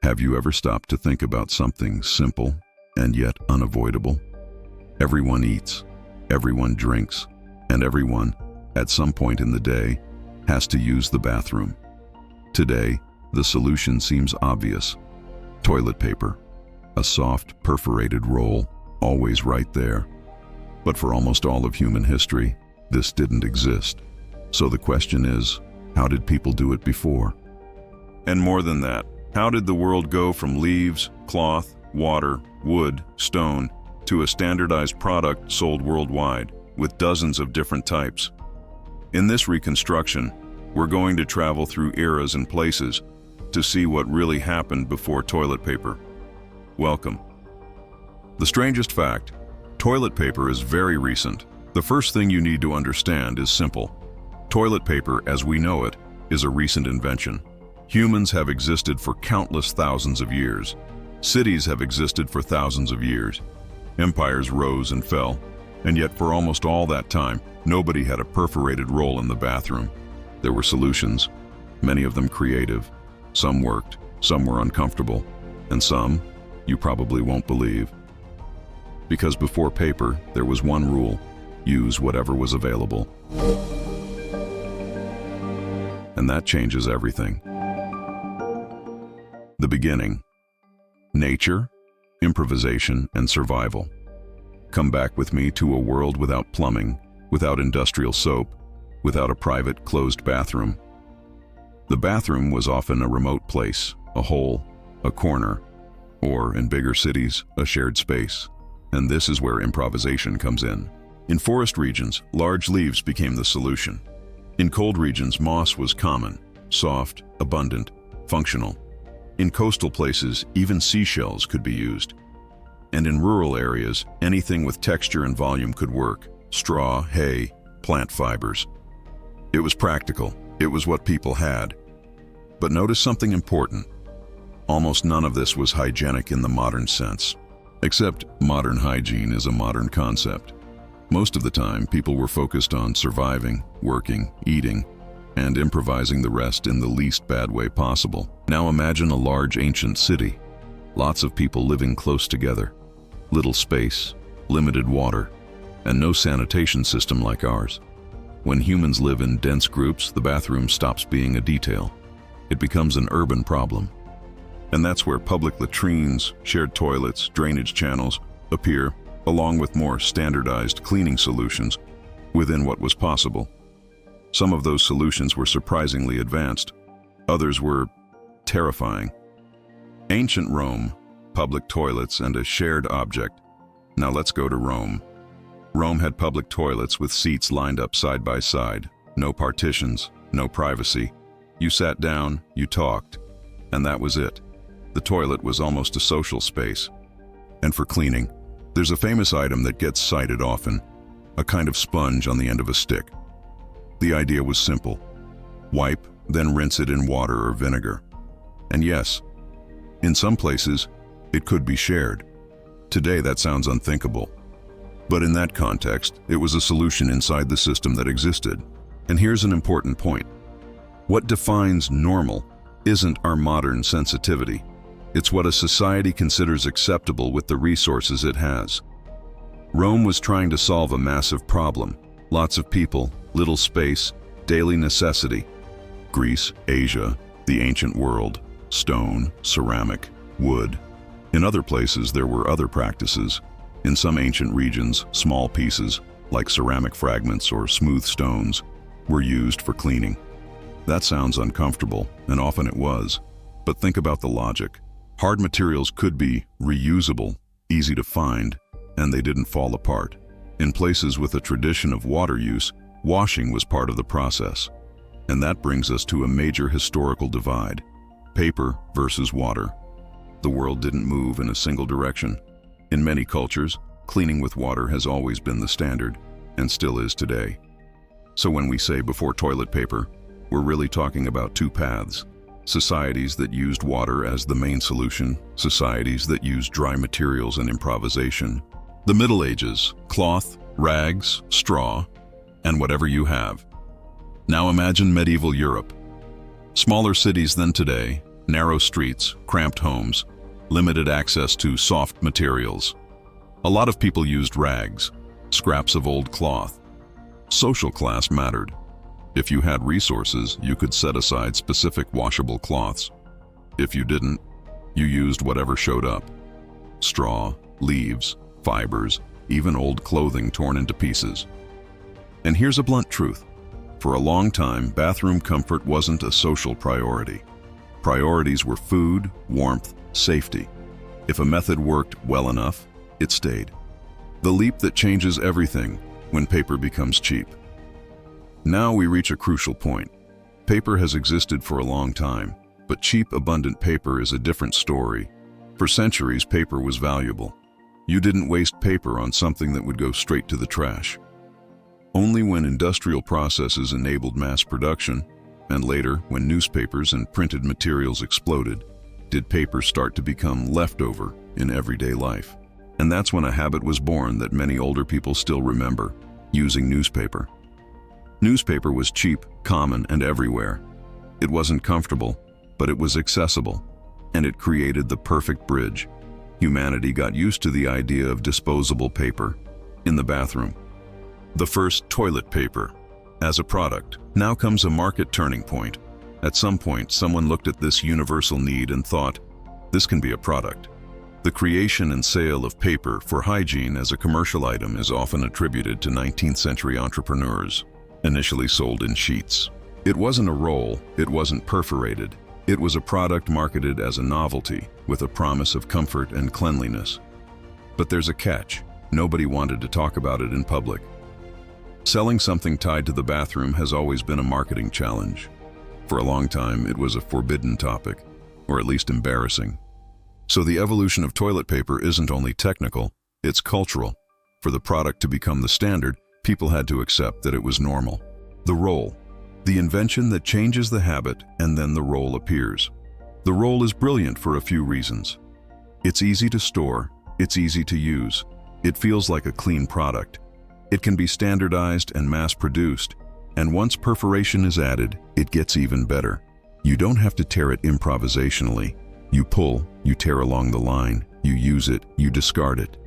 Have you ever stopped to think about something simple and yet unavoidable? Everyone eats, everyone drinks, and everyone, at some point in the day, has to use the bathroom. Today, the solution seems obvious. Toilet paper, a soft, perforated roll, always right there. But for almost all of human history, this didn't exist. So the question is, how did people do it before? And more than that, how did the world go from leaves, cloth, water, wood, stone, to a standardized product sold worldwide, with dozens of different types? In this reconstruction, we're going to travel through eras and places to see what really happened before toilet paper. Welcome. The strangest fact, toilet paper is very recent. The first thing you need to understand is simple. Toilet paper, as we know it, is a recent invention. Humans have existed for countless thousands of years. Cities have existed for thousands of years. Empires rose and fell, and yet for almost all that time, nobody had a perforated roll in the bathroom. There were solutions, many of them creative. Some worked, some were uncomfortable, and some you probably won't believe. Because before paper, there was one rule: use whatever was available. And that changes everything. The beginning: nature, improvisation, and survival. Come back with me to a world without plumbing, without industrial soap, without a private, closed bathroom. The bathroom was often a remote place, a hole, a corner, or, in bigger cities, a shared space. And this is where improvisation comes in. In forest regions, large leaves became the solution. In cold regions, moss was common, soft, abundant, functional. In coastal places, even seashells could be used. And in rural areas, anything with texture and volume could work: straw, hay, plant fibers. It was practical. It was what people had. But notice something important. Almost none of this was hygienic in the modern sense. Except modern hygiene is a modern concept. Most of the time, people were focused on surviving, working, eating, and improvising the rest in the least bad way possible. Now imagine a large ancient city. Lots of people living close together. Little space, limited water, and no sanitation system like ours. When humans live in dense groups, the bathroom stops being a detail. It becomes an urban problem. And that's where public latrines, shared toilets, drainage channels appear, along with more standardized cleaning solutions within what was possible. Some of those solutions were surprisingly advanced. Others were terrifying. Ancient Rome, public toilets and a shared object. Now let's go to Rome. Rome had public toilets with seats lined up side by side. No partitions, no privacy. You sat down, you talked, and that was it. The toilet was almost a social space. And for cleaning, there's a famous item that gets cited often: a kind of sponge on the end of a stick. The idea was simple: wipe, then rinse it in water or vinegar. And yes, in some places, it could be shared. Today that sounds unthinkable. But in that context, it was a solution inside the system that existed. And here's an important point. What defines normal isn't our modern sensitivity. It's what a society considers acceptable with the resources it has. Rome was trying to solve a massive problem. Lots of people, little space, daily necessity. Greece, Asia, the ancient world, stone, ceramic, wood. In other places, there were other practices. In some ancient regions, small pieces, like ceramic fragments or smooth stones, were used for cleaning. That sounds uncomfortable, and often it was. But think about the logic. Hard materials could be reusable, easy to find, and they didn't fall apart. In places with a tradition of water use, washing was part of the process. And that brings us to a major historical divide: paper versus water. The world didn't move in a single direction. In many cultures, cleaning with water has always been the standard, and still is today. So when we say before toilet paper, we're really talking about two paths: societies that used water as the main solution, societies that used dry materials and improvisation. The Middle Ages: cloth, rags, straw, and whatever you have. Now imagine medieval Europe. Smaller cities than today, narrow streets, cramped homes, limited access to soft materials. A lot of people used rags, scraps of old cloth. Social class mattered. If you had resources, you could set aside specific washable cloths. If you didn't, you used whatever showed up. Straw, leaves, fibers, even old clothing torn into pieces. And here's a blunt truth. For a long time, bathroom comfort wasn't a social priority. Priorities were food, warmth, safety. If a method worked well enough, it stayed. The leap that changes everything when paper becomes cheap. Now we reach a crucial point. Paper has existed for a long time, but cheap, abundant paper is a different story. For centuries, paper was valuable. You didn't waste paper on something that would go straight to the trash. Only when industrial processes enabled mass production, and later when newspapers and printed materials exploded, did paper start to become leftover in everyday life. And that's when a habit was born that many older people still remember: using newspaper. Newspaper was cheap, common, and everywhere. It wasn't comfortable, but it was accessible, and it created the perfect bridge. Humanity got used to the idea of disposable paper in the bathroom. The first toilet paper as a product. Now comes a market turning point. At some point, someone looked at this universal need and thought, this can be a product. The creation and sale of paper for hygiene as a commercial item is often attributed to 19th century entrepreneurs, initially sold in sheets. It wasn't a roll, it wasn't perforated. It was a product marketed as a novelty, with a promise of comfort and cleanliness. But there's a catch. Nobody wanted to talk about it in public. Selling something tied to the bathroom has always been a marketing challenge. For a long time, it was a forbidden topic, or at least embarrassing. So the evolution of toilet paper isn't only technical, it's cultural. For the product to become the standard, people had to accept that it was normal. The roll. The invention that changes the habit, and then the roll appears. The roll is brilliant for a few reasons. It's easy to store, it's easy to use, it feels like a clean product. It can be standardized and mass-produced, and once perforation is added, it gets even better. You don't have to tear it improvisationally. You pull, you tear along the line, you use it, you discard it.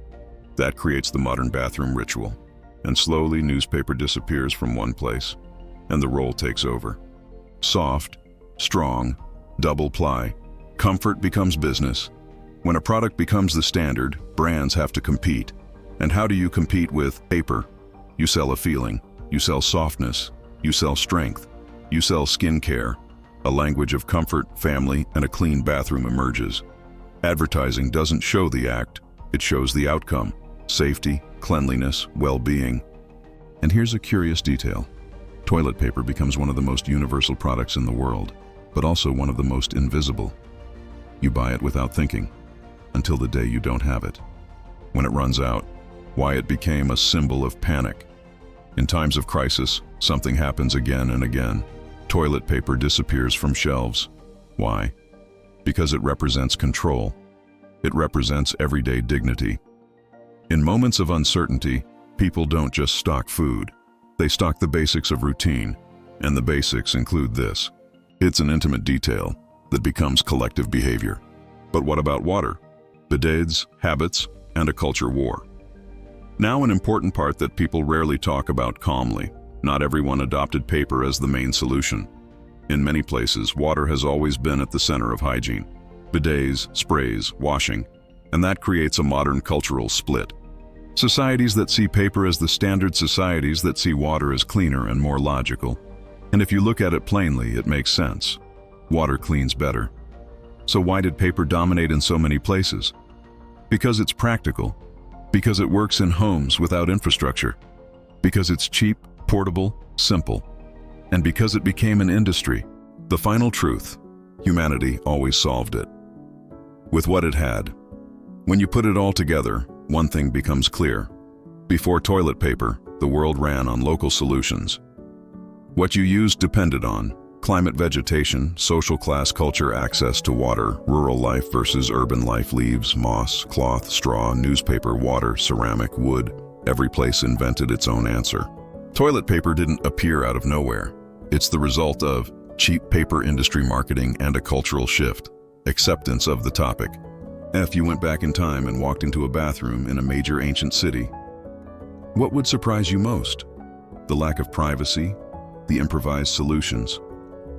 That creates the modern bathroom ritual. And slowly, newspaper disappears from one place, and the roll takes over. Soft, strong, double ply. Comfort becomes business. When a product becomes the standard, brands have to compete. And how do you compete with paper? You sell a feeling, you sell softness, you sell strength, you sell skin care. A language of comfort, family, and a clean bathroom emerges. Advertising doesn't show the act, it shows the outcome: safety, cleanliness, well-being. And here's a curious detail. Toilet paper becomes one of the most universal products in the world, but also one of the most invisible. You buy it without thinking, until the day you don't have it. When it runs out, why it became a symbol of panic. In times of crisis, something happens again and again. Toilet paper disappears from shelves. Why? Because it represents control. It represents everyday dignity. In moments of uncertainty, people don't just stock food. They stock the basics of routine, and the basics include this. It's an intimate detail that becomes collective behavior. But what about water? Bidets, habits, and a culture war. Now an important part that people rarely talk about calmly. Not everyone adopted paper as the main solution. In many places, water has always been at the center of hygiene. Bidets, sprays, washing, and that creates a modern cultural split. Societies that see paper as the standard, societies that see water as cleaner and more logical. And if you look at it plainly, it makes sense. Water cleans better. So why did paper dominate in so many places? Because it's practical. Because it works in homes without infrastructure. Because it's cheap, portable, simple. And because it became an industry. The final truth: humanity always solved it with what it had. When you put it all together, one thing becomes clear. Before toilet paper, the world ran on local solutions. What you used depended on climate, vegetation, social class, culture, access to water, rural life versus urban life, leaves, moss, cloth, straw, newspaper, water, ceramic, wood. Every place invented its own answer. Toilet paper didn't appear out of nowhere. It's the result of cheap paper industry marketing, and a cultural shift. Acceptance of the topic. If you went back in time and walked into a bathroom in a major ancient city, what would surprise you most? The lack of privacy, the improvised solutions,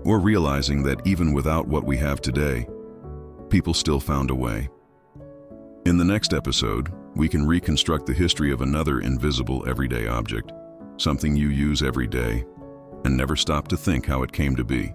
or realizing that even without what we have today, people still found a way? In the next episode, we can reconstruct the history of another invisible everyday object, something you use every day and never stop to think how it came to be.